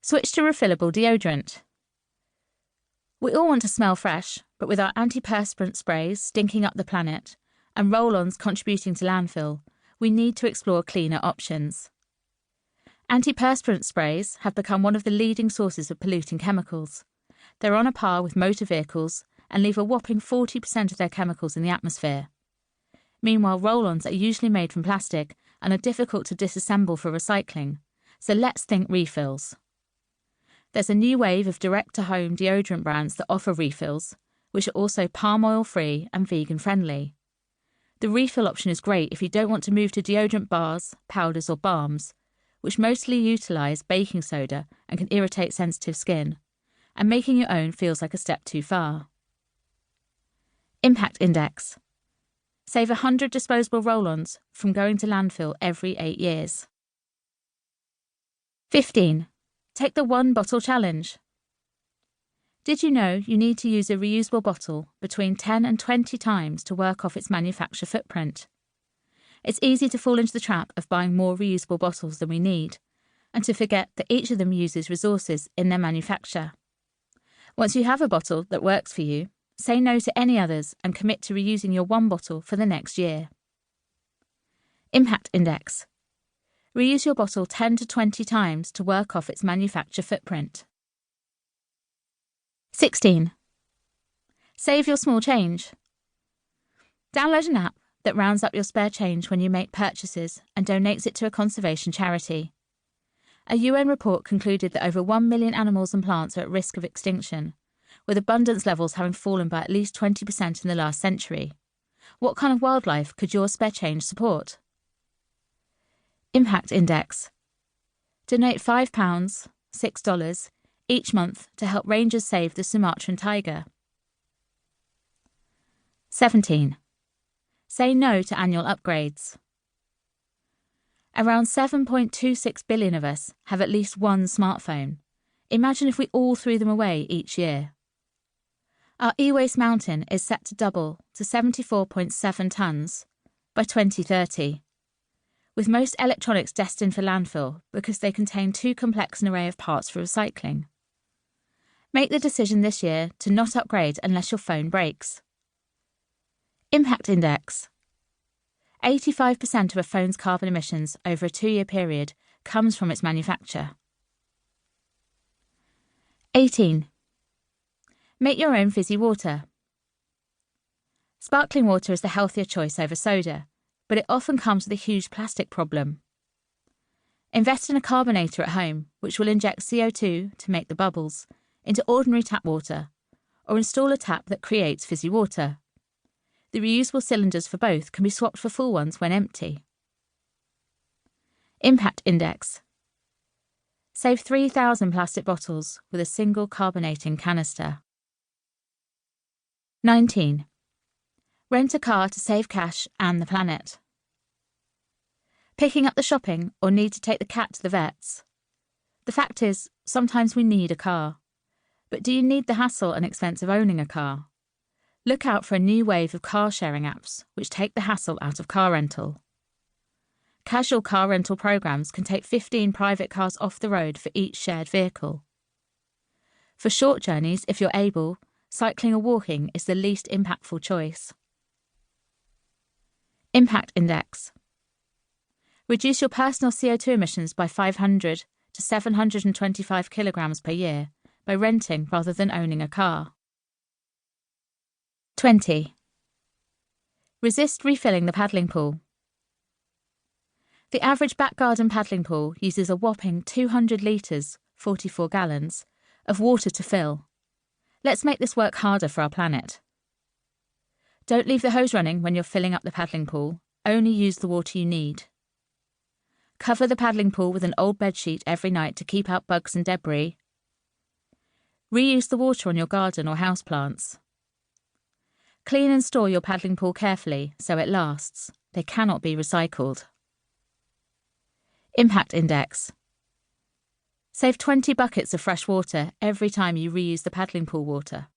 Switch to refillable deodorant. We all want to smell fresh, but with our antiperspirant sprays stinking up the planet and roll-ons contributing to landfill, we need to explore cleaner options. Antiperspirant sprays have become one of the leading sources of polluting chemicals. They're on a par with motor vehicles and leave a whopping 40% of their chemicals in the atmosphere. Meanwhile, roll-ons are usually made from plastic and are difficult to disassemble for recycling, so let's think refills. There's a new wave of direct-to-home deodorant brands that offer refills, which are also palm oil-free and vegan-friendly. The refill option is great if you don't want to move to deodorant bars, powders or balms, which mostly utilise baking soda and can irritate sensitive skin, and making your own feels like a step too far. Impact Index. Save 100 disposable roll-ons from going to landfill every 8 years. 15. Take the one bottle challenge. Did you know you need to use a reusable bottle between 10 and 20 times to work off its manufacture footprint? It's easy to fall into the trap of buying more reusable bottles than we need, and to forget that each of them uses resources in their manufacture. Once you have a bottle that works for you, say no to any others and commit to reusing your one bottle for the next year. Impact Index. Reuse your bottle 10 to 20 times to work off its manufacture footprint. 16. Save your small change. Download an app that rounds up your spare change when you make purchases and donates it to a conservation charity. A UN report concluded that over 1 million animals and plants are at risk of extinction, with abundance levels having fallen by at least 20% in the last century. What kind of wildlife could your spare change support? Impact Index. Donate £5, $6, each month to help rangers save the Sumatran tiger. 17. Say no to annual upgrades. Around 7.26 billion of us have at least one smartphone. Imagine if we all threw them away each year. Our e-waste mountain is set to double to 74.7 tonnes by 2030, with most electronics destined for landfill because they contain too complex an array of parts for recycling. Make the decision this year to not upgrade unless your phone breaks. Impact Index. 85% of a phone's carbon emissions over a 2-year period comes from its manufacture. 18. Make your own fizzy water. Sparkling water is the healthier choice over soda, but it often comes with a huge plastic problem. Invest in a carbonator at home, which will inject CO2 to make the bubbles into ordinary tap water, or install a tap that creates fizzy water. The reusable cylinders for both can be swapped for full ones when empty. Impact Index. Save 3,000 plastic bottles with a single carbonating canister. 19. Rent a car to save cash and the planet. Picking up the shopping or need to take the cat to the vets? The fact is, sometimes we need a car. But do you need the hassle and expense of owning a car? Look out for a new wave of car-sharing apps which take the hassle out of car rental. Casual car rental programs can take 15 private cars off the road for each shared vehicle. For short journeys, if you're able, cycling or walking is the least impactful choice. Impact Index. Reduce your personal CO2 emissions by 500 to 725 kilograms per year by renting rather than owning a car. 20. Resist refilling the paddling pool. The average back garden paddling pool uses a whopping 200 litres, 44 gallons, of water to fill. Let's make this work harder for our planet. Don't leave the hose running when you're filling up the paddling pool, only use the water you need. Cover the paddling pool with an old bedsheet every night to keep out bugs and debris. Reuse the water on your garden or houseplants. Clean and store your paddling pool carefully so it lasts. They cannot be recycled. Impact Index. Save 20 buckets of fresh water every time you reuse the paddling pool water.